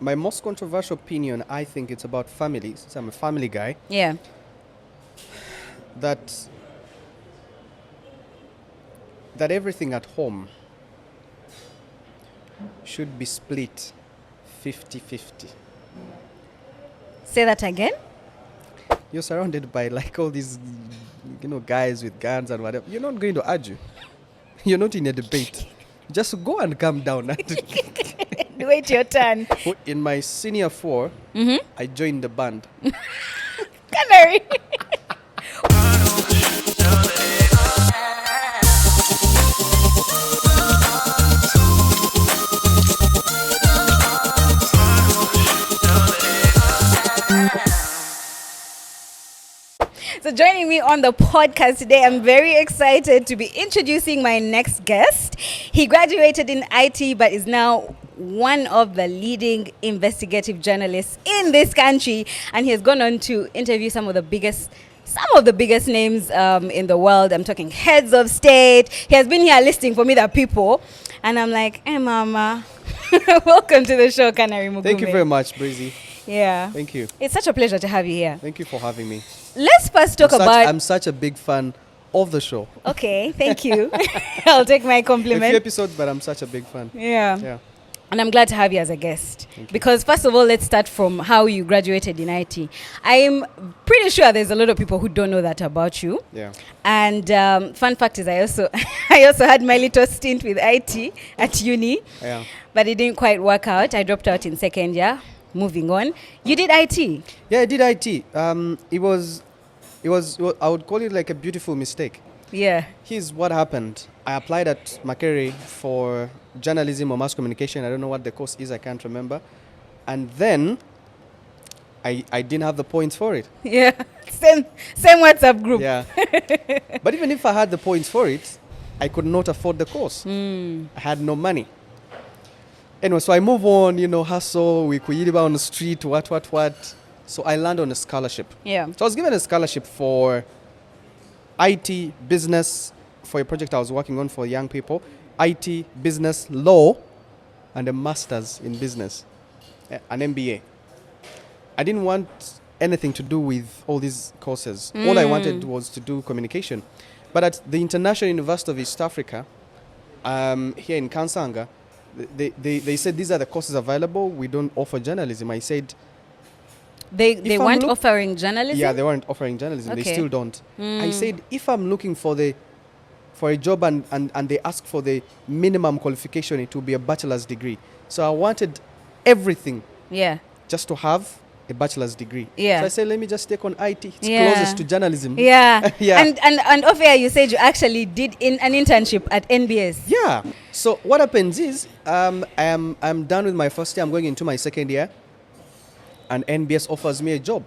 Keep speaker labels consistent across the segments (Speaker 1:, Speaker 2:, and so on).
Speaker 1: my most controversial opinion, I think it's about family, since I'm a family guy,
Speaker 2: Yeah.
Speaker 1: that everything at home should be split 50-50.
Speaker 2: Say that again.
Speaker 1: You're surrounded by like all these, guys with guns and whatever. You're not going to argue. You're not in a debate. Just go and calm down.
Speaker 2: Wait your turn.
Speaker 1: In my senior 4, I joined the band.
Speaker 2: Canary. So joining me on the podcast today, I'm very excited to be introducing my next guest. He graduated in IT but is now one of the leading investigative journalists in this country, and he has gone on to interview some of the biggest names in the world. I'm talking heads of state. He has been here listing for me the people, and I'm like, hey mama, welcome to the show, Canary Mugume.
Speaker 1: Thank you very much, Breezy.
Speaker 2: Yeah.
Speaker 1: Thank you.
Speaker 2: It's such a pleasure to have you here.
Speaker 1: Thank you for having me.
Speaker 2: Let's first talk about...
Speaker 1: I'm such a big fan of the show.
Speaker 2: Okay, thank you. I'll take my
Speaker 1: A
Speaker 2: compliment.
Speaker 1: few episodes, but I'm such a big fan.
Speaker 2: Yeah. And I'm glad to have you as a guest.
Speaker 1: Thank you.
Speaker 2: Because first of all, let's start from how you graduated in IT. I'm pretty sure there's a lot of people who don't know that about you.
Speaker 1: Yeah.
Speaker 2: And fun fact is I also had my little stint with IT at uni.
Speaker 1: Yeah.
Speaker 2: But it didn't quite work out. I dropped out in second year. Moving on. You did IT?
Speaker 1: Yeah, I did IT. It was, I would call it like a beautiful mistake.
Speaker 2: Yeah.
Speaker 1: Here's what happened. I applied at Makerere for journalism or mass communication. I don't know what the course is. I can't remember. And then I didn't have the points for it.
Speaker 2: Yeah. Same WhatsApp group.
Speaker 1: Yeah. But even if I had the points for it, I could not afford the course. I had no money. Anyway, so I move on, hustle, we could on the street, what. So I land on a scholarship.
Speaker 2: Yeah.
Speaker 1: So I was given a scholarship for IT, business, for a project I was working on for young people, IT, business, law, and a master's in business, an MBA. I didn't want anything to do with all these courses. All I wanted was to do communication. But at the International University of East Africa, here in Kansanga, they said these are the courses available. We don't offer journalism. I said...
Speaker 2: They weren't offering journalism?
Speaker 1: Yeah, they weren't offering journalism.
Speaker 2: Okay.
Speaker 1: They still don't. I said, if I'm looking for a job and they ask for the minimum qualification, it will be a bachelor's degree. So I wanted everything just to have a bachelor's degree.
Speaker 2: Yeah.
Speaker 1: So I said, let me just take on IT. It's closest to journalism.
Speaker 2: Yeah.
Speaker 1: Yeah.
Speaker 2: And off air, you said you actually did an internship at NBS.
Speaker 1: Yeah. So what happens is, I'm done with my first year. I'm going into my second year. And NBS offers me a job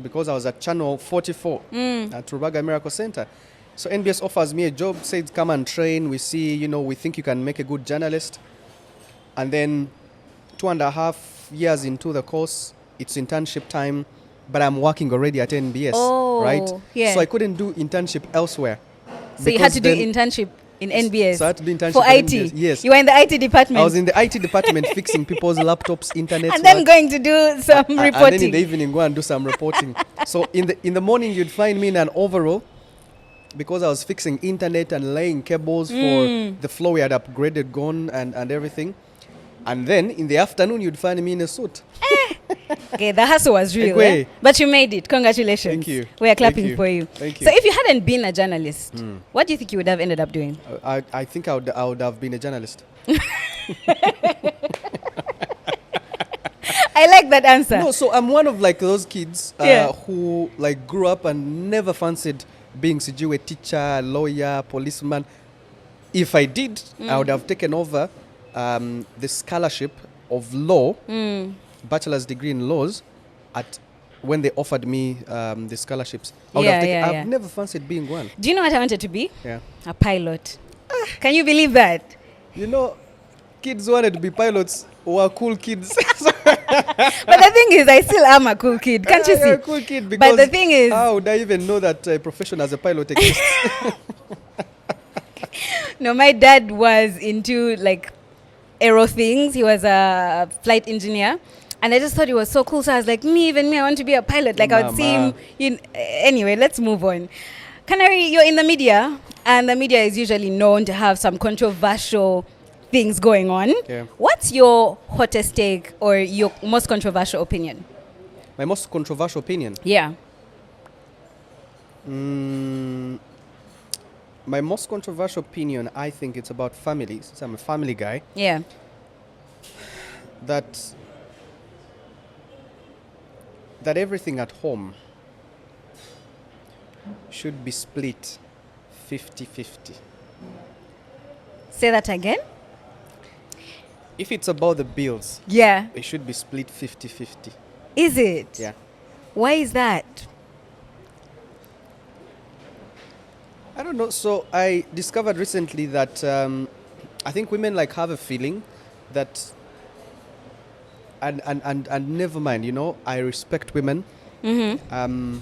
Speaker 1: because I was at Channel 44 at Rubaga Miracle Center. So NBS offers me a job, says come and train. We see, we think you can make a good journalist. And then 2.5 years into the course, it's internship time, but I'm working already at NBS, right?
Speaker 2: Yeah.
Speaker 1: So I couldn't do internship elsewhere.
Speaker 2: So you had to do internship in NBS.
Speaker 1: So I had to do internship
Speaker 2: for IT.
Speaker 1: NBS. Yes.
Speaker 2: You were in the IT department.
Speaker 1: I was in the IT department fixing people's laptops, internet.
Speaker 2: And then going to do some reporting.
Speaker 1: And then in the evening, go and do some reporting. So in the morning, you'd find me in an overall because I was fixing internet and laying cables for the floor we had upgraded, gone and everything. And then in the afternoon, you'd find me in a suit.
Speaker 2: Okay, the hustle was real.
Speaker 1: Anyway.
Speaker 2: But you made it. Congratulations.
Speaker 1: Thank you.
Speaker 2: We are clapping for you.
Speaker 1: Thank you.
Speaker 2: So if you hadn't been a journalist, what do you think you would have ended up doing?
Speaker 1: I think I would have been a journalist.
Speaker 2: I like that answer.
Speaker 1: No, so I'm one of like those kids who like grew up and never fancied being a teacher, lawyer, policeman. If I did, I would have taken over the scholarship of law, bachelor's degree in laws, when they offered me the scholarships. I've never fancied being one.
Speaker 2: Do you know what I wanted to be?
Speaker 1: Yeah.
Speaker 2: A pilot. Can you believe that?
Speaker 1: Kids wanted to be pilots who are cool kids.
Speaker 2: But the thing is, I still am a cool kid. Can't you see?
Speaker 1: You're a cool kid because
Speaker 2: but the thing is,
Speaker 1: how would I even know that a profession as a pilot exists?
Speaker 2: No, my dad was into like aero things. He was a flight engineer. And I just thought it was so cool. So I was like, even me, I want to be a pilot. Like I would see him. Anyway, let's move on. Canary, you're in the media, and the media is usually known to have some controversial things going on.
Speaker 1: Yeah.
Speaker 2: What's your hottest take or your most controversial opinion?
Speaker 1: My most controversial opinion?
Speaker 2: Yeah.
Speaker 1: My most controversial opinion, I think it's about families. Since I'm a family guy.
Speaker 2: Yeah.
Speaker 1: That everything at home should be split 50-50.
Speaker 2: Say that again?
Speaker 1: If it's about the bills,
Speaker 2: Yeah.
Speaker 1: it should be split 50-50.
Speaker 2: Is it?
Speaker 1: Yeah.
Speaker 2: Why is that?
Speaker 1: I don't know. So I discovered recently that I think women like have a feeling that, and never mind, you know, I respect women.
Speaker 2: Mm-hmm.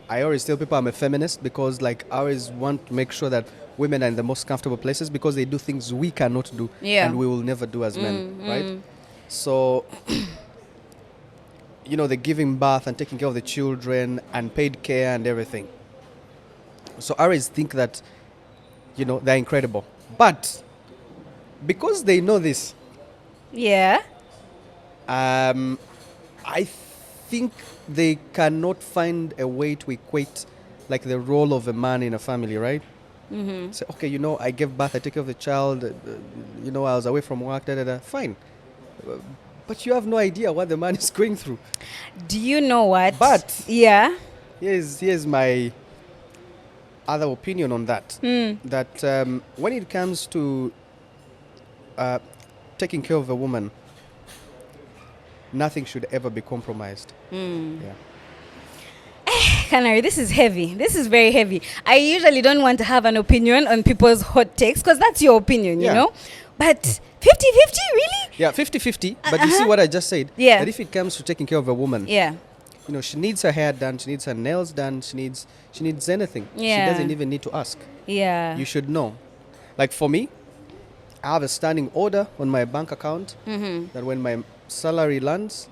Speaker 1: I always tell people I'm a feminist because like I always want to make sure that women are in the most comfortable places because they do things we cannot do and we will never do as men, right? So, you know, the giving birth and taking care of the children and paid care and everything. So I always think that, you know, they're incredible. But because they know this,
Speaker 2: Yeah.
Speaker 1: I think they cannot find a way to equate like the role of a man in a family, right?
Speaker 2: Mm-hmm.
Speaker 1: Say, okay, you know, I gave birth, I take care of the child, you know, I was away from work, fine. But you have no idea what the man is going through.
Speaker 2: Do you know what?
Speaker 1: But
Speaker 2: yeah.
Speaker 1: here's my other opinion on that. That when it comes to taking care of a woman, nothing should ever be compromised. Yeah.
Speaker 2: Canary, this is heavy. This is very heavy. I usually don't want to have an opinion on people's hot takes because that's your opinion, you know? But 50-50, really?
Speaker 1: Yeah, 50-50. But you see what I just said?
Speaker 2: Yeah.
Speaker 1: That if it comes to taking care of a woman,
Speaker 2: Yeah.
Speaker 1: you know, she needs her hair done, she needs her nails done, she needs anything.
Speaker 2: Yeah.
Speaker 1: She doesn't even need to ask.
Speaker 2: Yeah.
Speaker 1: You should know. Like for me, I have a standing order on my bank account that when my salary lands,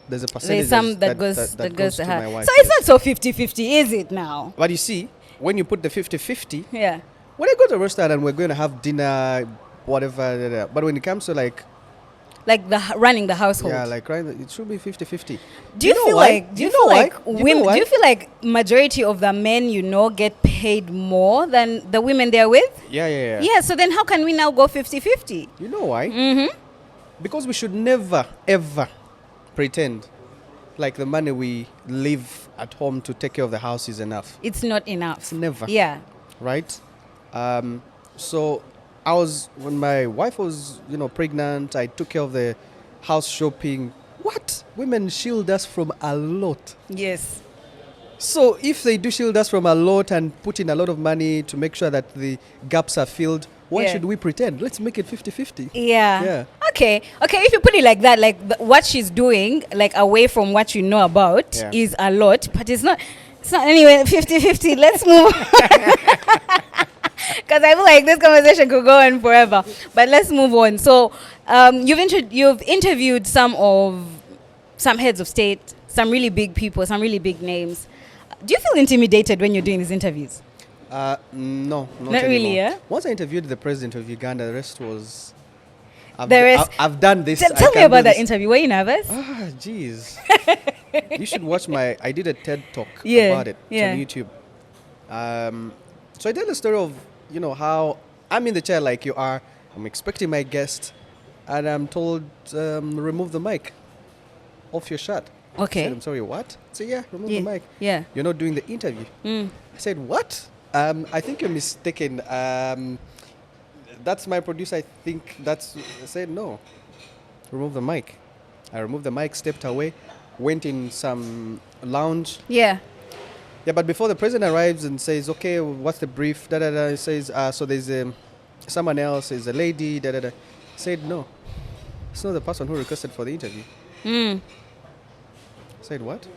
Speaker 1: there's a percentage
Speaker 2: There's some that goes to her.
Speaker 1: my wife.
Speaker 2: So it's not so 50-50, is it now?
Speaker 1: But you see, when you put the 50-50,
Speaker 2: Yeah.
Speaker 1: when I go to a restaurant and we're going to have dinner, whatever, but when it comes to like
Speaker 2: running the household.
Speaker 1: yeah, like right, it should be 50-50.
Speaker 2: Do you feel like women? Do you feel like majority of the men you know get paid more than the women they're with?
Speaker 1: Yeah.
Speaker 2: Yeah. So then how can we now go 50-50?
Speaker 1: You know why?
Speaker 2: Mm-hmm.
Speaker 1: Because we should never ever pretend like the money we leave at home to take care of the house is enough.
Speaker 2: It's not enough.
Speaker 1: It's never.
Speaker 2: Yeah.
Speaker 1: Right? So when my wife was, you know, pregnant, I took care of the house shopping. What? Women shield us from a lot.
Speaker 2: Yes.
Speaker 1: So if they do shield us from a lot and put in a lot of money to make sure that the gaps are filled, why should we pretend? Let's make it 50-50.
Speaker 2: Yeah. Okay. If you put it like that, like what she's doing, like away from what you know about, is a lot, but it's not anyway 50-50. Let's move. Because I feel like this conversation could go on forever. But let's move on. So you've interviewed some heads of state, some really big people, some really big names. Do you feel intimidated when you're doing these interviews?
Speaker 1: No, not
Speaker 2: really.
Speaker 1: Yeah. Once I interviewed the president of Uganda, the rest was. I've done this.
Speaker 2: Tell me about that interview. Were you nervous?
Speaker 1: Jeez. You should watch I did a TED talk about it. It's on YouTube. So I tell the story of, you know, how I'm in the chair like you are. I'm expecting my guest, and I'm told, remove the mic off your shirt.
Speaker 2: Okay.
Speaker 1: I said, I'm sorry, what? I said, remove the mic.
Speaker 2: Yeah.
Speaker 1: You're not doing the interview. I said, what? I think you're mistaken. That's my producer. I think I said, no. Remove the mic. I removed the mic, stepped away, went in some lounge.
Speaker 2: Yeah.
Speaker 1: Yeah, but before the president arrives and says, okay, what's the brief? He says, so there's someone else, is a lady, I said, no. It's not the person who requested for the interview. I said, what?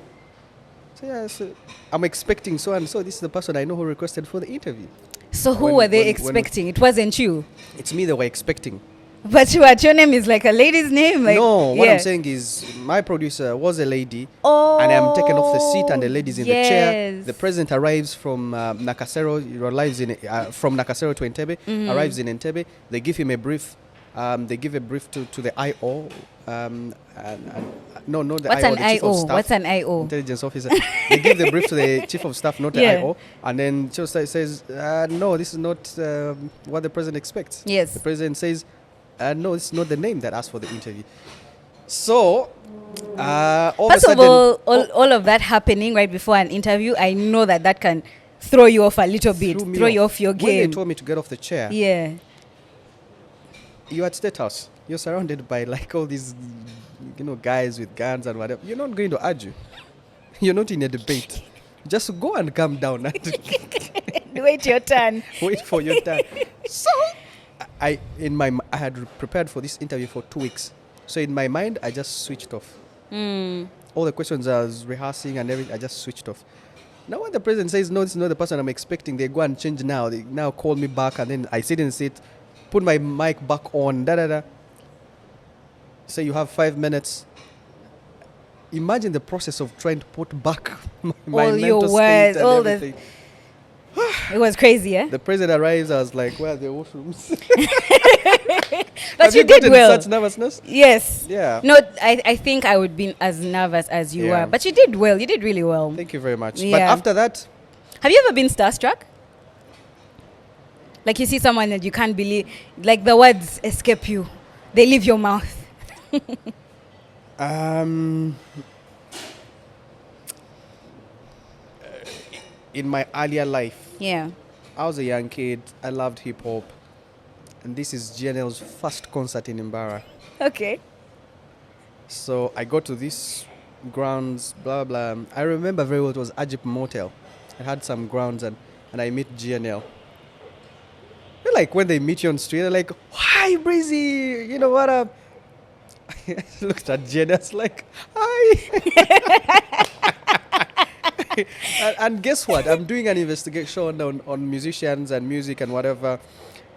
Speaker 1: So I'm expecting so and so. This is the person I know who requested for the interview.
Speaker 2: So who were they expecting? It wasn't you.
Speaker 1: It's me they were expecting.
Speaker 2: But what, your name is like a lady's name? Like,
Speaker 1: No, what
Speaker 2: yeah.
Speaker 1: I'm saying is my producer was a lady,
Speaker 2: Oh,
Speaker 1: and I'm taken off the seat, and the lady's in the chair.
Speaker 2: yes.
Speaker 1: The president arrives from Nakasero, he arrives from Nakasero to Entebbe,
Speaker 2: Mm-hmm.
Speaker 1: arrives in Entebbe. They give him a brief. They give a brief to the IO. No, not the
Speaker 2: What's
Speaker 1: IO,
Speaker 2: an
Speaker 1: the chief of
Speaker 2: IO?
Speaker 1: staff.
Speaker 2: What's an IO?
Speaker 1: Intelligence officer. They give the brief to the chief of staff, not the
Speaker 2: Yeah.
Speaker 1: IO. And then chief of staff says, no, this is not what the president expects.
Speaker 2: Yes.
Speaker 1: The president says, no, it's not the name that asked for the interview. So, all
Speaker 2: First
Speaker 1: of a
Speaker 2: of
Speaker 1: sudden,
Speaker 2: all of that happening right before an interview, I know that can throw you off a little bit,
Speaker 1: threw me
Speaker 2: throw you off your
Speaker 1: When they
Speaker 2: game.
Speaker 1: told me to get off the chair,
Speaker 2: Yeah.
Speaker 1: you're at State House. You're surrounded by like all these, guys with guns and whatever. You're not going to argue. You're not in a debate. Just go and calm down and
Speaker 2: Wait your turn.
Speaker 1: wait for your turn. So, I had prepared for this interview for 2 weeks. So in my mind, I just switched off. All the questions I was rehearsing and everything, I just switched off. Now when the president says, no, this is not the person I'm expecting, they go and change now. They now call me back, and then I sit in seat, put my mic back on, Say you have 5 minutes. Imagine the process of trying to put back my
Speaker 2: All
Speaker 1: mental
Speaker 2: your
Speaker 1: state
Speaker 2: words,
Speaker 1: and
Speaker 2: all the-
Speaker 1: everything.
Speaker 2: It was crazy, yeah?
Speaker 1: The president arrives, I was like, where are the washrooms?
Speaker 2: But
Speaker 1: Have
Speaker 2: you did
Speaker 1: gotten
Speaker 2: well.
Speaker 1: such nervousness?
Speaker 2: Yes.
Speaker 1: Yeah.
Speaker 2: No, I think I would be as nervous as you
Speaker 1: Yeah.
Speaker 2: were. But you did well. You did really well.
Speaker 1: Thank you very much. But
Speaker 2: Yeah.
Speaker 1: after that,
Speaker 2: Have you ever been starstruck? Like you see someone that you can't believe, like the words escape you. They leave your mouth.
Speaker 1: in my earlier life,
Speaker 2: Yeah.
Speaker 1: I was a young kid. I loved hip hop. And this is GNL's first concert in Imbara.
Speaker 2: Okay.
Speaker 1: So I go to these grounds, blah, blah. I remember very well it was Ajip Motel. I had some grounds and I meet GNL. They're like when they meet you on the street, they're like, hi, Breezy, you know what up? I looked at GNL, it's like, hi. and guess what? I'm doing an investigation on musicians and music and whatever.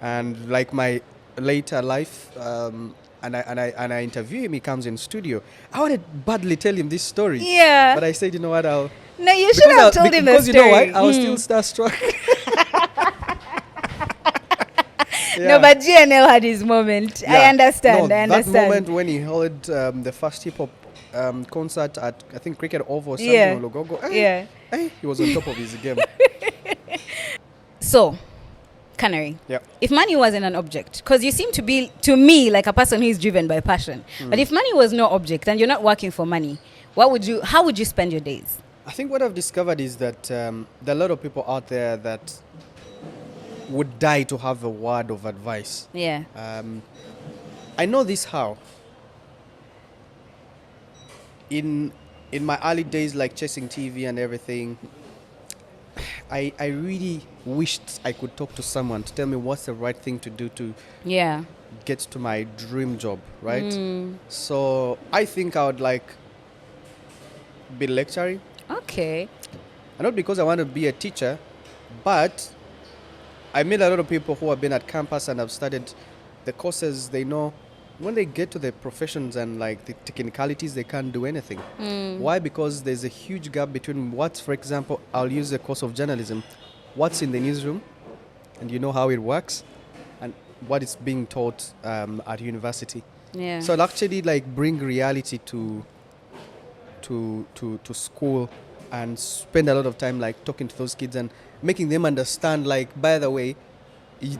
Speaker 1: And like my later life, and I interview him. He comes in studio. I wanted badly tell him this story.
Speaker 2: Yeah.
Speaker 1: But I said, you know what?
Speaker 2: No, you should have told him the
Speaker 1: because
Speaker 2: story.
Speaker 1: you know what? I was still starstruck.
Speaker 2: No, but GNL had his moment. I
Speaker 1: Yeah.
Speaker 2: understand.
Speaker 1: No,
Speaker 2: I understand.
Speaker 1: That moment when he held the first hip hop concert at I think Cricket Oval or something
Speaker 2: Yeah.
Speaker 1: or Logogo.
Speaker 2: Yeah.
Speaker 1: He was on top of his game.
Speaker 2: So, Canary,
Speaker 1: Yeah.
Speaker 2: if money wasn't an object, because you seem to be, to me, like a person who is driven by passion. But if money was no object and you're not working for money, how would you spend your days?
Speaker 1: I think what I've discovered is that there are a lot of people out there that would die to have a word of advice.
Speaker 2: Yeah.
Speaker 1: I know this how. In my early days, like chasing TV and everything, I really wished I could talk to someone to tell me what's the right thing to do to
Speaker 2: Yeah.
Speaker 1: get to my dream job, right? So I think I would like be lecturing.
Speaker 2: Okay.
Speaker 1: And not because I want to be a teacher, but I meet a lot of people who have been at campus and have studied the courses. They know when they get to the professions and like the technicalities, they can't do anything. Why? Because there's a huge gap between what's, for example, I'll use the course of journalism, what's in the newsroom, and you know how it works, and what is being taught at university.
Speaker 2: Yeah.
Speaker 1: So I'll actually like bring reality to school and spend a lot of time like talking to those kids and making them understand, like, by the way,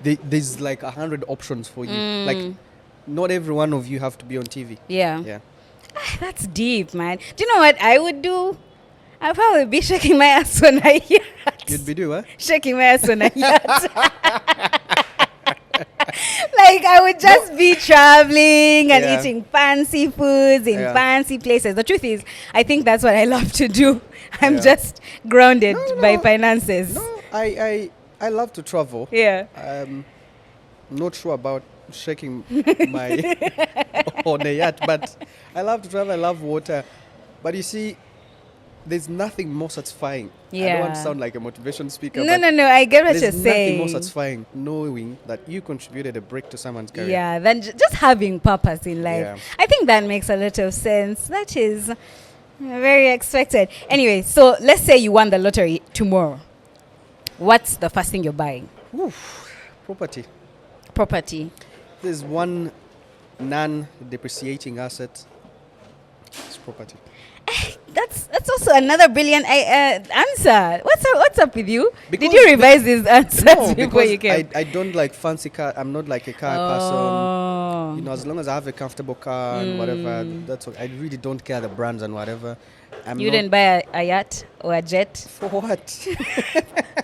Speaker 1: there's like 100 options for you. Like, not every one of you have to be on TV.
Speaker 2: Yeah.
Speaker 1: Yeah.
Speaker 2: That's deep, man. Do you know what I would do? I'd probably be shaking my ass on a yacht.
Speaker 1: You'd be doing what?
Speaker 2: Shaking my ass on a yacht. Like, I would just be traveling and
Speaker 1: Yeah.
Speaker 2: eating fancy foods in
Speaker 1: Yeah.
Speaker 2: fancy places. The truth is, I think that's what I love to do. I'm
Speaker 1: Yeah.
Speaker 2: just grounded
Speaker 1: No,
Speaker 2: by
Speaker 1: no.
Speaker 2: finances.
Speaker 1: No, I love to travel.
Speaker 2: Yeah.
Speaker 1: I'm not sure about shaking my on a yacht, but I love to travel. I love water. But you see, there's nothing more satisfying. I
Speaker 2: Yeah.
Speaker 1: don't want to sound like a motivation speaker.
Speaker 2: No,
Speaker 1: but
Speaker 2: no, I get what
Speaker 1: there's
Speaker 2: you're
Speaker 1: nothing more
Speaker 2: saying.
Speaker 1: satisfying knowing that you contributed a break to someone's career.
Speaker 2: Yeah, then just having purpose in life.
Speaker 1: Yeah.
Speaker 2: I think that makes a lot of sense. That is very expected. Anyway, so let's say you won the lottery tomorrow. What's the first thing you're buying?
Speaker 1: Property.
Speaker 2: Property.
Speaker 1: There's one non-depreciating asset. It's property.
Speaker 2: That's also another brilliant answer. What's up with you? Did
Speaker 1: Because
Speaker 2: you revise these answers
Speaker 1: No,
Speaker 2: before you
Speaker 1: because
Speaker 2: came?
Speaker 1: I don't like fancy car. I'm not like a car person. You know, as long as I have a comfortable car and whatever, that's okay. I really don't care the brands and whatever.
Speaker 2: You didn't buy a yacht or a jet
Speaker 1: For what?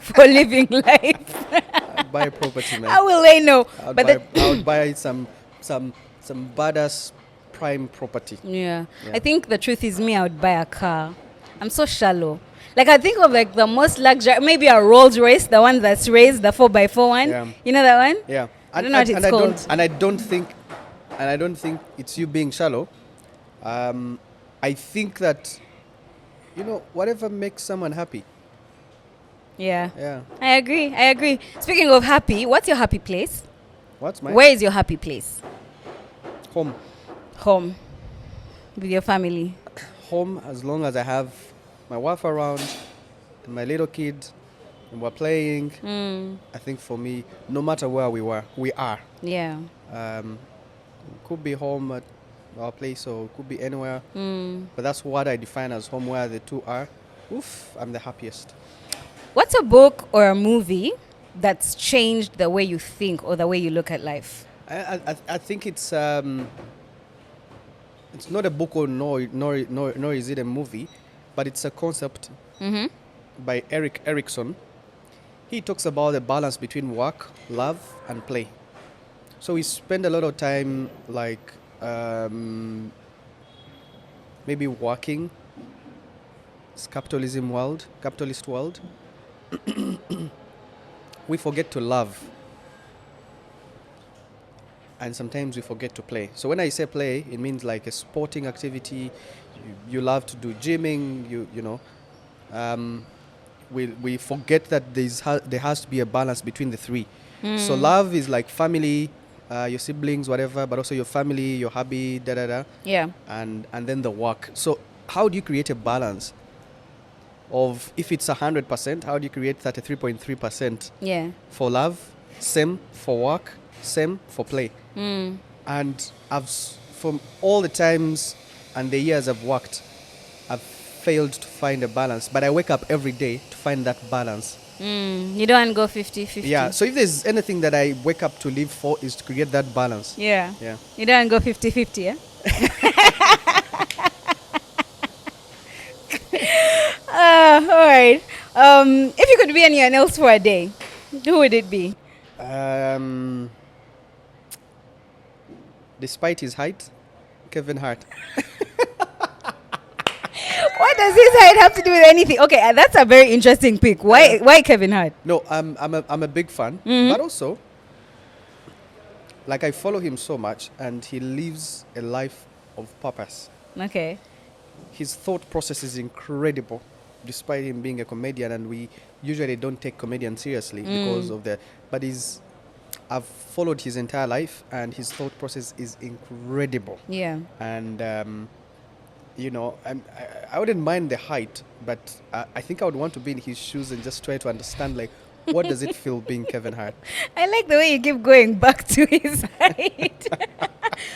Speaker 2: for living life.
Speaker 1: I'd buy a property, man.
Speaker 2: How will they know?
Speaker 1: I
Speaker 2: But
Speaker 1: would buy some badass prime property.
Speaker 2: yeah.
Speaker 1: Yeah.
Speaker 2: I think the truth is I would buy a car. I'm so shallow. Like I think of like the most luxury, maybe a Rolls Royce, the one that's raised, the 4x4 one.
Speaker 1: Yeah.
Speaker 2: You know that one?
Speaker 1: Yeah.
Speaker 2: I don't know what it's called.
Speaker 1: I don't think it's you being shallow. I think that, you know, whatever makes someone happy.
Speaker 2: Yeah.
Speaker 1: Yeah.
Speaker 2: I agree. Speaking of happy, what's your happy place?
Speaker 1: What's my
Speaker 2: Where is your happy place?
Speaker 1: home?
Speaker 2: Home. With your family.
Speaker 1: Home, as long as I have my wife around and my little kid and we're playing. I think for me, no matter where we are.
Speaker 2: Yeah.
Speaker 1: Could be home at our place or could be anywhere. But that's what I define as home, where the two are. I'm the happiest.
Speaker 2: What's a book or a movie that's changed the way you think or the way you look at life?
Speaker 1: I think it's not a book or nor is it a movie, but it's a concept by Eric Erickson. He talks about the balance between work, love, and play. So we spend a lot of time like maybe working. It's capitalist world. We forget to love. And sometimes we forget to play. So when I say play, it means like a sporting activity. You love to do gymming. You know, we forget that there has to be a balance between the three. So love is like family, your siblings, whatever, but also your family, your hobby,
Speaker 2: Yeah.
Speaker 1: and then the work. So how do you create a balance of, if it's 100%, how do you create 33.3%
Speaker 2: Yeah.
Speaker 1: for love, same for work, same for play? And from all the times and the years I've worked, I've failed to find a balance. But I wake up every day to find that balance.
Speaker 2: You don't go 50-50.
Speaker 1: Yeah. So if there's anything that I wake up to live for, is to create that balance.
Speaker 2: Yeah.
Speaker 1: Yeah.
Speaker 2: You don't go 50-50, yeah? All right. If you could be anyone else for a day, who would it be?
Speaker 1: Despite his height, Kevin Hart.
Speaker 2: What does his height have to do with anything? Okay, that's a very interesting pick. Why Kevin Hart?
Speaker 1: No, I'm a big fan, but also, like, I follow him so much, and he lives a life of purpose.
Speaker 2: Okay.
Speaker 1: His thought process is incredible, despite him being a comedian, and we usually don't take comedians seriously because of that. But I've followed his entire life, and his thought process is incredible.
Speaker 2: Yeah.
Speaker 1: And you know, I wouldn't mind the height, but I think I would want to be in his shoes and just try to understand, like, what does it feel being Kevin Hart?
Speaker 2: I like the way you keep going back to his height.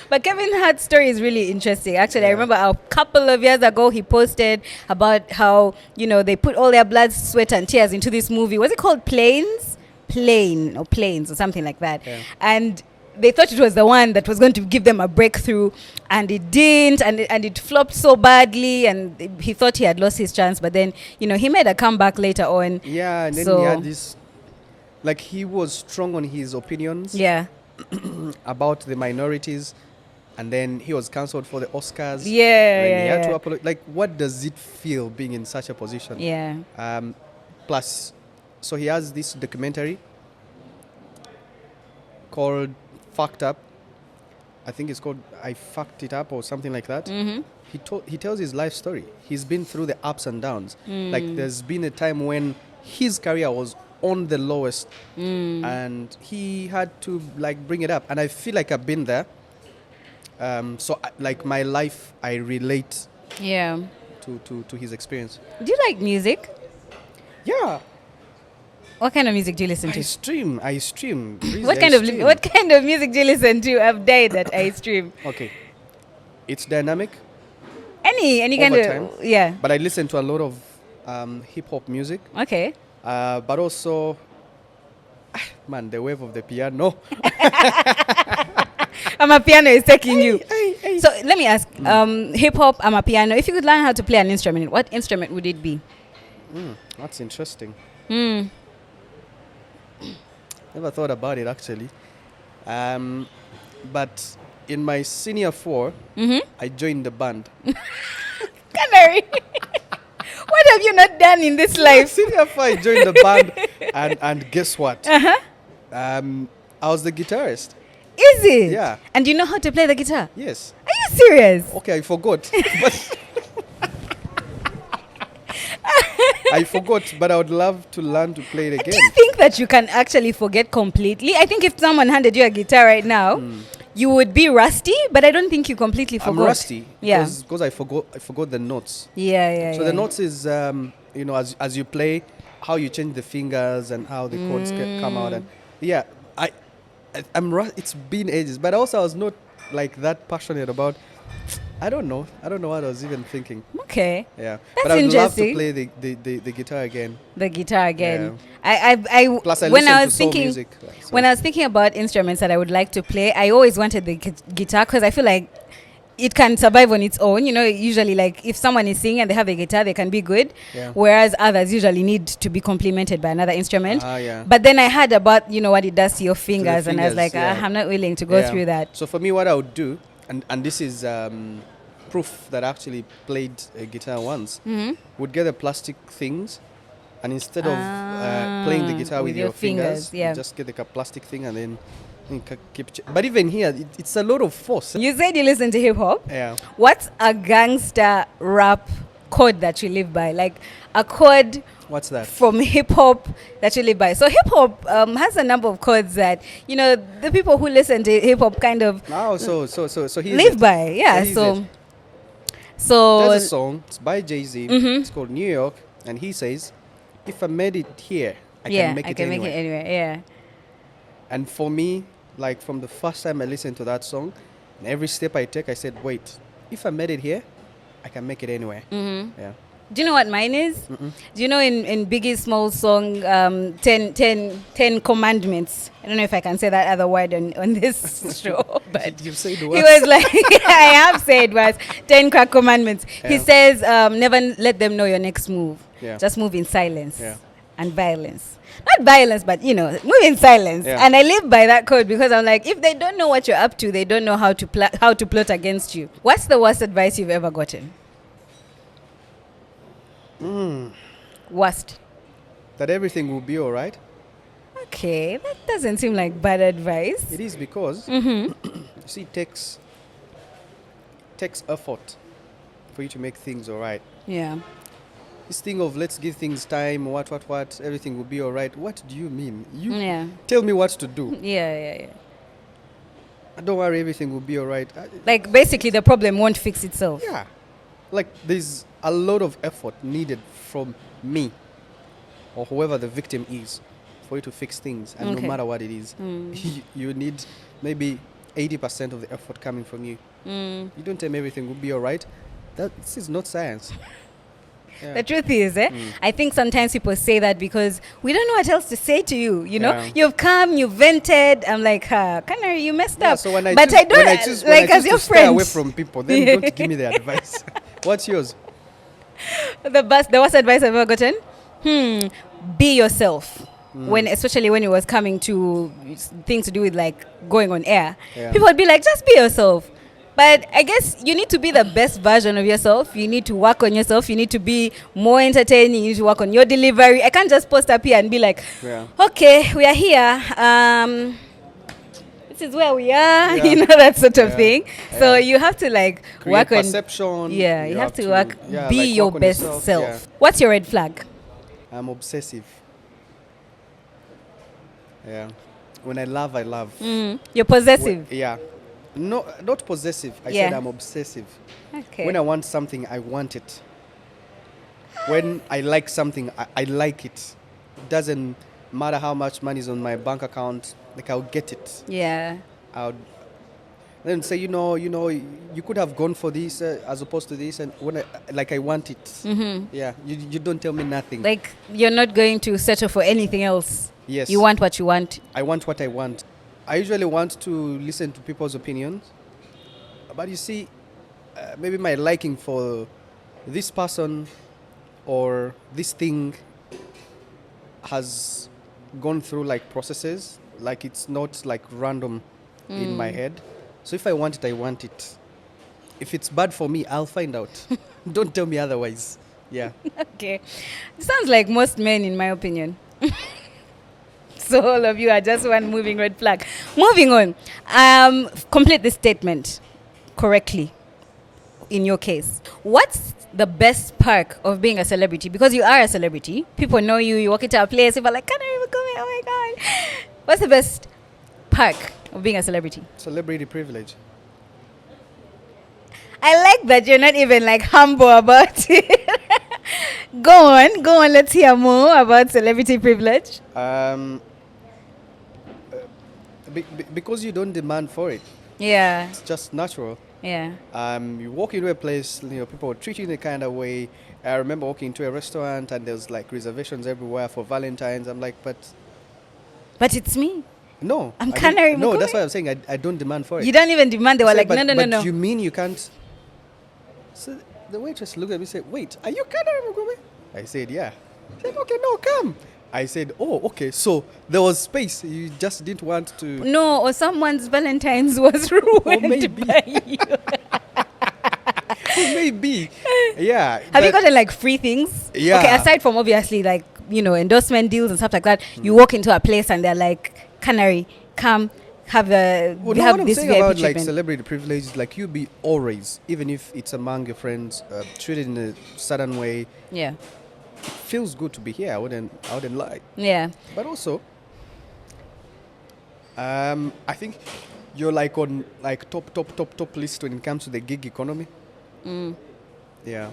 Speaker 2: But Kevin Hart's story is really interesting. Actually, I remember a couple of years ago, he posted about how, you know, they put all their blood, sweat, and tears into this movie. Was it called Planes or something like that?
Speaker 1: Yeah.
Speaker 2: And they thought it was the one that was going to give them a breakthrough, and it didn't, and it flopped so badly, and he thought he had lost his chance. But then, you know, he made a comeback later on.
Speaker 1: Yeah, and then he had this, like, he was strong on his opinions.
Speaker 2: Yeah.
Speaker 1: About the minorities, and then he was cancelled for the Oscars.
Speaker 2: Yeah,
Speaker 1: He had to apologize. Like, what does it feel being in such a position?
Speaker 2: Yeah.
Speaker 1: Plus, so he has this documentary called Fucked Up. I think it's called I Fucked It Up or something like that. he tells his life story. He's been through the ups and downs. Like there's been a time when his career was on the lowest, and he had to like bring it up. And I feel like I've been there. Like my life, I relate.
Speaker 2: Yeah.
Speaker 1: To his experience.
Speaker 2: Do you like music?
Speaker 1: Yeah.
Speaker 2: What kind of music do you listen to?
Speaker 1: I stream. Really,
Speaker 2: What kind of music do you listen to? I've died that I stream.
Speaker 1: Okay. It's dynamic.
Speaker 2: Any kind
Speaker 1: over
Speaker 2: of
Speaker 1: time.
Speaker 2: yeah.
Speaker 1: But I listen to a lot of hip hop music.
Speaker 2: Okay.
Speaker 1: But also, man, the wave of the piano.
Speaker 2: Amapiano is taking you. So let me ask, hip hop, Amapiano. If you could learn how to play an instrument, what instrument would it be?
Speaker 1: That's interesting. Never thought about it actually. But in my senior 4, I joined the band.
Speaker 2: Canary. What have you not done in this life?
Speaker 1: Senior 4, I joined the band, and guess what? I was the guitarist.
Speaker 2: Is it?
Speaker 1: Yeah.
Speaker 2: And you know how to play the guitar?
Speaker 1: Yes.
Speaker 2: Are you serious?
Speaker 1: Okay, I forgot. I forgot, but I would love to learn to play it again.
Speaker 2: Do you think that you can actually forget completely? I think if someone handed you a guitar right now, you would be rusty, but I don't think you completely forgot.
Speaker 1: I'm rusty
Speaker 2: Yeah.
Speaker 1: because I forgot the notes.
Speaker 2: Yeah.
Speaker 1: So the notes is as you play, how you change the fingers and how the chords come out, and yeah, it's been ages, but also I was not like that passionate about. I don't know what I was even thinking.
Speaker 2: Okay.
Speaker 1: Yeah.
Speaker 2: That's
Speaker 1: but I would love to
Speaker 2: interesting.
Speaker 1: play the guitar again.
Speaker 2: The guitar again.
Speaker 1: Yeah. Plus, I
Speaker 2: when
Speaker 1: listen
Speaker 2: I
Speaker 1: to
Speaker 2: was
Speaker 1: soul
Speaker 2: thinking
Speaker 1: music. So.
Speaker 2: when I was thinking about instruments that I would like to play, I always wanted the guitar because I feel like it can survive on its own. You know, usually like if someone is singing and they have a guitar, they can be good.
Speaker 1: Yeah.
Speaker 2: Whereas others usually need to be complemented by another instrument.
Speaker 1: Yeah.
Speaker 2: But then I heard about, what it does to your fingers, and I was like,
Speaker 1: yeah.
Speaker 2: I'm not willing to go through that.
Speaker 1: So for me, what I would do, and this is proof that I actually played a guitar once, would get the plastic things, and instead of playing the guitar with your fingers, you just get the plastic thing and then keep. But even here, it's a lot of force.
Speaker 2: You said you listen to hip hop.
Speaker 1: Yeah.
Speaker 2: What's a gangster rap code that you live by? Like a code.
Speaker 1: What's that?
Speaker 2: From hip hop that you live by. So hip hop has a number of codes that the people who listen to hip hop kind of live by. Yeah. So
Speaker 1: there's a song. It's by Jay-Z. It's called New York, and he says, "If I made it here, I can make it anywhere."
Speaker 2: Yeah.
Speaker 1: And for me, like from the first time I listened to that song, and every step I take, I said, "Wait, if I made it here, I can make it anywhere." Yeah.
Speaker 2: Do you know what mine is? Do you know in Biggie's small song, 10 Commandments? I don't know if I can say that other word on this show, but
Speaker 1: You've said
Speaker 2: he was like, I have said was 10 crack commandments.
Speaker 1: Yeah.
Speaker 2: He says, never let them know your next move.
Speaker 1: Yeah.
Speaker 2: Just move in silence
Speaker 1: Yeah.
Speaker 2: and violence. Not violence, but move in silence.
Speaker 1: Yeah.
Speaker 2: And I live by that code because I'm like, if they don't know what you're up to, they don't know how to plot against you. What's the worst advice you've ever gotten? Worst.
Speaker 1: That everything will be all right.
Speaker 2: Okay, that doesn't seem like bad advice.
Speaker 1: It is because you see, it takes effort for you to make things all right.
Speaker 2: Yeah.
Speaker 1: This thing of let's give things time, what, everything will be all right. What do you mean?
Speaker 2: Yeah.
Speaker 1: Tell me what to do.
Speaker 2: Yeah.
Speaker 1: Don't worry, everything will be all right.
Speaker 2: Like basically the problem won't fix itself.
Speaker 1: Yeah. Like there's a lot of effort needed from me or whoever the victim is for you to fix things, and no matter what it is, you need maybe 80% of the effort coming from you. You don't tell me everything will be all right. This is not science. Yeah.
Speaker 2: The truth is, I think sometimes people say that because we don't know what else to say to you. You've come, you've vented. I'm like, Canary, you messed up.
Speaker 1: So when I
Speaker 2: but
Speaker 1: choose,
Speaker 2: I don't
Speaker 1: when I choose,
Speaker 2: like
Speaker 1: when I
Speaker 2: as
Speaker 1: choose
Speaker 2: your
Speaker 1: to stay
Speaker 2: friend.
Speaker 1: away from people, then don't give me the advice. What's yours?
Speaker 2: The worst advice I've ever gotten? Be yourself. Especially when it was coming to things to do with like going on air, people would be like, just be yourself. But I guess you need to be the best version of yourself. You need to work on yourself. You need to be more entertaining. You need to work on your delivery. I can't just post up here and be like, okay, we are here. this is where we are,
Speaker 1: Yeah.
Speaker 2: you know, that sort of
Speaker 1: Yeah.
Speaker 2: thing. So
Speaker 1: Yeah.
Speaker 2: you have to like
Speaker 1: Create
Speaker 2: work on
Speaker 1: perception.
Speaker 2: Yeah, you have to work,
Speaker 1: yeah,
Speaker 2: be
Speaker 1: like
Speaker 2: your
Speaker 1: work on
Speaker 2: best
Speaker 1: yourself,
Speaker 2: self.
Speaker 1: yeah.
Speaker 2: What's your red flag?
Speaker 1: I'm obsessive. Yeah. When I love, I love.
Speaker 2: You're possessive.
Speaker 1: Yeah. No, not possessive. I
Speaker 2: Yeah.
Speaker 1: said I'm obsessive.
Speaker 2: Okay.
Speaker 1: When I want something, I want it. When I like something, I like it. It doesn't matter how much money is on my bank account. Like, I'll get it.
Speaker 2: Yeah.
Speaker 1: I'll then say, you know, you could have gone for this as opposed to this, and when I want it. Yeah, you don't tell me nothing.
Speaker 2: Like you're not going to settle for anything else.
Speaker 1: Yes.
Speaker 2: You want what you want.
Speaker 1: I want what I want. I usually want to listen to people's opinions, but you see, maybe my liking for this person or this thing has gone through like processes. Like, it's not like random in my head. So if I want it, I want it. If it's bad for me, I'll find out. Don't tell me otherwise. Yeah.
Speaker 2: Okay. It sounds like most men, in my opinion. So all of you are just one moving red flag. Moving on. Complete this statement correctly. In your case, what's the best perk of being a celebrity? Because you are a celebrity. People know you. You walk into a place. People are like, Canary Mugume, oh my God. What's the best perk of being a celebrity?
Speaker 1: Celebrity privilege.
Speaker 2: I like that you're not even like humble about it. Go on. Let's hear more about celebrity privilege.
Speaker 1: Because you don't demand for it.
Speaker 2: Yeah.
Speaker 1: It's just natural.
Speaker 2: Yeah.
Speaker 1: You walk into a place, people treat you in a kind of way. I remember walking into a restaurant and there's like reservations everywhere for Valentine's. I'm like, but
Speaker 2: it's me.
Speaker 1: no.
Speaker 2: I'm
Speaker 1: I
Speaker 2: Canary
Speaker 1: don't- No,
Speaker 2: Mugume.
Speaker 1: that's why I'm saying I don't demand for it.
Speaker 2: You don't even demand. They were
Speaker 1: I
Speaker 2: like,
Speaker 1: said,
Speaker 2: no.
Speaker 1: But you mean you can't? So the waitress looked at me and said, wait, are you Canary Mugume? I said, yeah. She said, okay, no, come. I said, oh, okay. So there was space. You just didn't want to.
Speaker 2: No, or someone's Valentine's was ruined
Speaker 1: maybe.
Speaker 2: by you.
Speaker 1: Maybe. Yeah.
Speaker 2: Have you
Speaker 1: but-
Speaker 2: gotten like free things?
Speaker 1: Yeah.
Speaker 2: Okay, aside from obviously like, endorsement deals and stuff like that, you walk into a place and they're like, Canary, come have a
Speaker 1: Well,
Speaker 2: we
Speaker 1: no,
Speaker 2: have
Speaker 1: what I'm
Speaker 2: this
Speaker 1: saying
Speaker 2: VIP
Speaker 1: about like
Speaker 2: treatment.
Speaker 1: celebrity privilege is like you be always, even if it's among your friends, treated in a certain way.
Speaker 2: Yeah.
Speaker 1: Feels good to be here. I wouldn't lie.
Speaker 2: Yeah.
Speaker 1: But also, I think you're like on like top list when it comes to the gig economy. Yeah.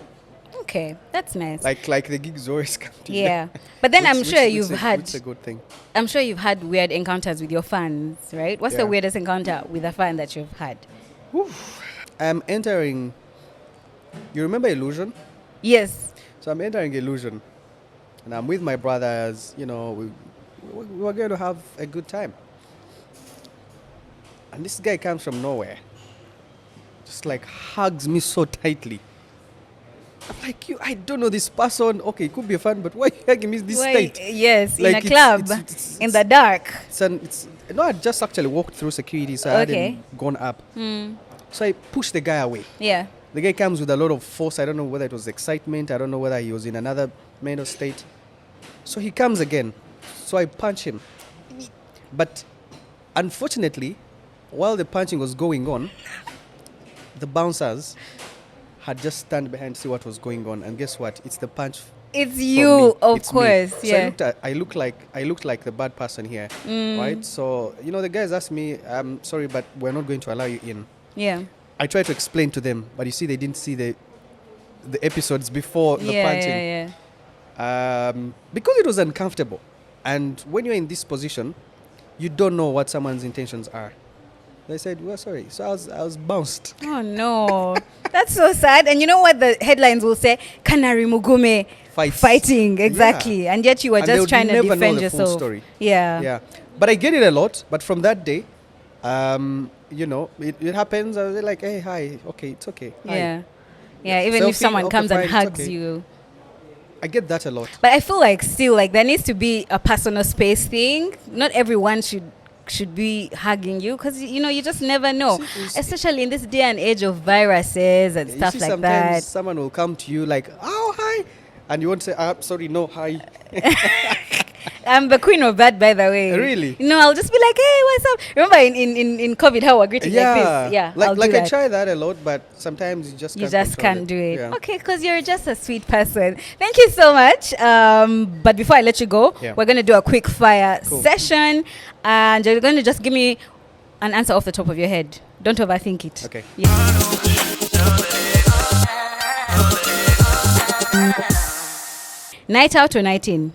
Speaker 2: Okay, that's nice.
Speaker 1: Like the gigs always come to you.
Speaker 2: Yeah. But then I'm sure you've had
Speaker 1: It's a good thing.
Speaker 2: I'm sure you've had weird encounters with your fans, right? What's the
Speaker 1: Yeah.
Speaker 2: weirdest encounter with a fan that you've had?
Speaker 1: I'm entering. You remember Illusion?
Speaker 2: Yes.
Speaker 1: So I'm entering Illusion, and I'm with my brothers. We were going to have a good time. And this guy comes from nowhere, just like hugs me so tightly. I'm like, I don't know this person. Okay, it could be a fan, but why you hugging me this
Speaker 2: Why-
Speaker 1: tight?
Speaker 2: Yes,
Speaker 1: Like,
Speaker 2: in a club,
Speaker 1: it's-
Speaker 2: in the dark.
Speaker 1: No, I just actually walked through security, so I
Speaker 2: Okay.
Speaker 1: hadn't gone up. So I pushed the guy away.
Speaker 2: Yeah.
Speaker 1: The guy comes with a lot of force. I don't know whether it was excitement. I don't know whether he was in another mental state. So he comes again. So I punch him. But unfortunately, while the punching was going on, the bouncers had just stand behind to see what was going on. And guess what? It's the punch.
Speaker 2: It's
Speaker 1: from
Speaker 2: you,
Speaker 1: me.
Speaker 2: of
Speaker 1: It's me.
Speaker 2: course.
Speaker 1: So
Speaker 2: Yeah.
Speaker 1: I looked like the bad person here, right? So the guys asked me, "I'm sorry, but we're not going to allow you in."
Speaker 2: Yeah.
Speaker 1: I tried to explain to them, but you see, they didn't see the episodes before the
Speaker 2: Yeah,
Speaker 1: punching.
Speaker 2: yeah, yeah.
Speaker 1: Because it was uncomfortable. And when you're in this position, you don't know what someone's intentions are. They said, "We're sorry." So I was bounced.
Speaker 2: Oh no, that's so sad. And you know what the headlines will say? Canary Mugume
Speaker 1: Fights.
Speaker 2: fighting, exactly. And yet you were
Speaker 1: And they
Speaker 2: just
Speaker 1: would
Speaker 2: trying to
Speaker 1: never know
Speaker 2: defend
Speaker 1: the full
Speaker 2: yourself.
Speaker 1: story.
Speaker 2: Yeah.
Speaker 1: Yeah. But I get it a lot. But from that day, it happens. I was like, "Hey, hi. Okay, it's okay." Hi.
Speaker 2: Yeah. Yeah. Even if
Speaker 1: Selfie,
Speaker 2: someone
Speaker 1: okay,
Speaker 2: comes and
Speaker 1: fine, it's
Speaker 2: hugs
Speaker 1: okay.
Speaker 2: you.
Speaker 1: I get that a lot.
Speaker 2: But I feel like still like there needs to be a personal space thing. Not everyone should be hugging you because you just never know, especially in this day and age of viruses and
Speaker 1: You
Speaker 2: stuff
Speaker 1: see,
Speaker 2: like
Speaker 1: sometimes
Speaker 2: that.
Speaker 1: someone will come to you like, "Oh, hi," and you won't say, "Sorry, no, hi."
Speaker 2: I'm the queen of that, by the way.
Speaker 1: Really?
Speaker 2: I'll just be like, hey, what's up? Remember in COVID how we're greeting like this? Yeah, I'll do
Speaker 1: like I
Speaker 2: that.
Speaker 1: try that a lot, but sometimes you just
Speaker 2: Can't do it.
Speaker 1: Yeah.
Speaker 2: Okay, because you're just a sweet person. Thank you so much. But before I let you go, we're going to do a quick fire session. And you're going to just give me an answer off the top of your head. Don't overthink it.
Speaker 1: Okay.
Speaker 2: Yeah. Night out or night in?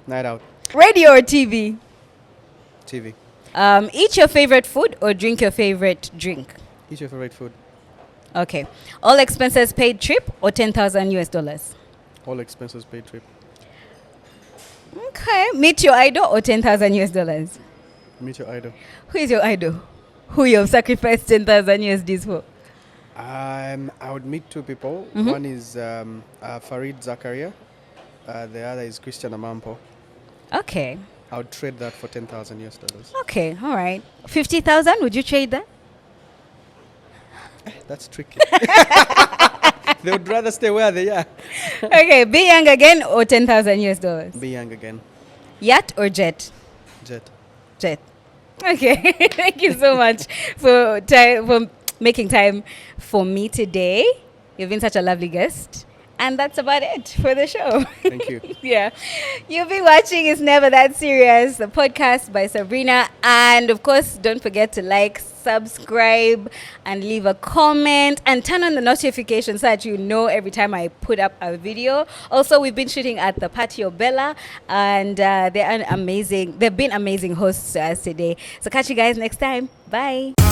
Speaker 1: Night out.
Speaker 2: Radio or TV?
Speaker 1: TV.
Speaker 2: Eat your favorite food or drink your favorite drink?
Speaker 1: Eat your favorite food.
Speaker 2: Okay. All expenses paid trip or 10,000 US dollars?
Speaker 1: All expenses paid trip.
Speaker 2: Okay. Meet your idol or 10,000 US dollars?
Speaker 1: Meet your idol.
Speaker 2: Who is your idol? Who you have sacrificed 10,000 USDs for?
Speaker 1: I would meet two people.
Speaker 2: Mhm.
Speaker 1: One is Farid Zakaria. The other is Christian Amampo.
Speaker 2: Okay.
Speaker 1: I would trade that for 10,000 US dollars.
Speaker 2: Okay. All right. 50,000, would you trade that?
Speaker 1: That's tricky. They would rather stay where they are.
Speaker 2: Okay. Be young again or 10,000 US dollars?
Speaker 1: Be young again.
Speaker 2: Yacht or jet?
Speaker 1: Jet.
Speaker 2: Jet. Okay. Thank you so much for making time for me today. You've been such a lovely guest. And that's about it for the show.
Speaker 1: Thank you.
Speaker 2: Yeah. You'll be watching It's Never That Serious, the podcast by Sabrina. And of course, don't forget to like, subscribe, and leave a comment. And turn on the notifications so that you know every time I put up a video. Also, we've been shooting at the Patio Bella. And they've been amazing hosts to us today. So catch you guys next time. Bye.